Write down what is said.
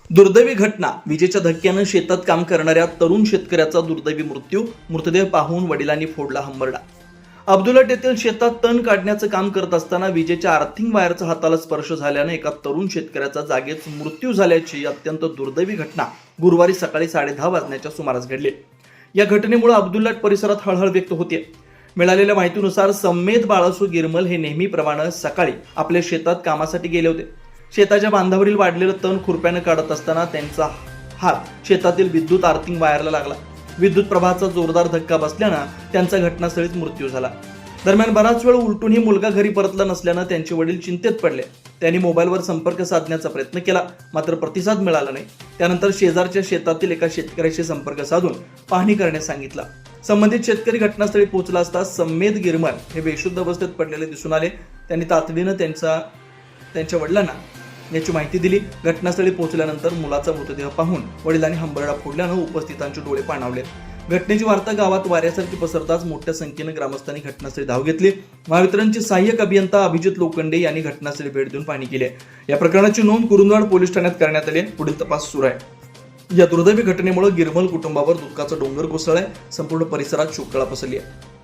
दुर्दैवी घटना. विजेच्या धक्क्यानं शेतात काम करणाऱ्या तरुण शेतकऱ्याचा दुर्दैवी मृत्यू. मृतदेह पाहून वडिलांनी फोडला हंबरडा. अब्दुलट येथील शेतात तण काढण्याचं काम करत असताना विजेच्या आर्थिंग वायरचा हाताला स्पर्श झाल्यानं एका तरुण शेतकऱ्याचा जागेच मृत्यू झाल्याची अत्यंत दुर्दैवी घटना गुरुवारी सकाळी 10:30 वाजण्याच्या सुमारास घडली. या घटनेमुळे अब्दुलट परिसरात हळहळ व्यक्त होते. मिळालेल्या माहितीनुसार सम्मेद बाळासू गिरमल हे नेहमीप्रमाणे सकाळी आपल्या शेतात कामासाठी गेले होते. शेताच्या बांधावरील वाढलेलं तण खुरप्यानं काढत असताना त्यांचा हात शेतातील विद्युत आर्थिंग वायरला लागला. विद्युत प्रवाहाचा जोरदार धक्का बसल्यानं त्यांचा घटनास्थळीच मृत्यू झाला. दरम्यान बराच वेळ उलटूनही मुलगा घरी परतला नसल्यानं त्यांचे वडील चिंतेत पडले. त्यांनी मोबाईलवर संपर्क साधण्याचा प्रयत्न केला, मात्र प्रतिसाद मिळाला नाही. त्यानंतर शेजारच्या शेतातील एका शेतकऱ्याशी संपर्क साधून पाहणी करण्यास सांगितलं. संबंधित शेतकरी घटनास्थळी पोहोचला असता सम्मेद गिरमल हे बेशुद्ध अवस्थेत पडलेले दिसून आले. त्यांनी तातडीनं त्यांच्या वडिलांना याची माहिती दिली. घटनास्थळी पोहोचल्यानंतर मुलाचा मृतदेह पाहून वडिलांनी हंबरडा फोडल्यानं उपस्थितांचे डोळे पाणावले. घटनेची वार्ता गावात वाऱ्यासारखी पसरताच मोठ्या संख्येनं ग्रामस्थांनी घटनास्थळी धाव घेतली. महावितरणचे सहाय्यक अभियंता अभिजित लोखंडे यांनी घटनास्थळी भेट देऊन पाहणी केली. या प्रकरणाची नोंद कुरुंदवाड पोलीस ठाण्यात करण्यात आली. पुढील तपास सुरू आहे. या दुर्दैवी घटनेमुळे गिरमल कुटुंबावर दुःखाचा डोंगर कोसळलाय. संपूर्ण परिसरात शोककळा पसरली आहे.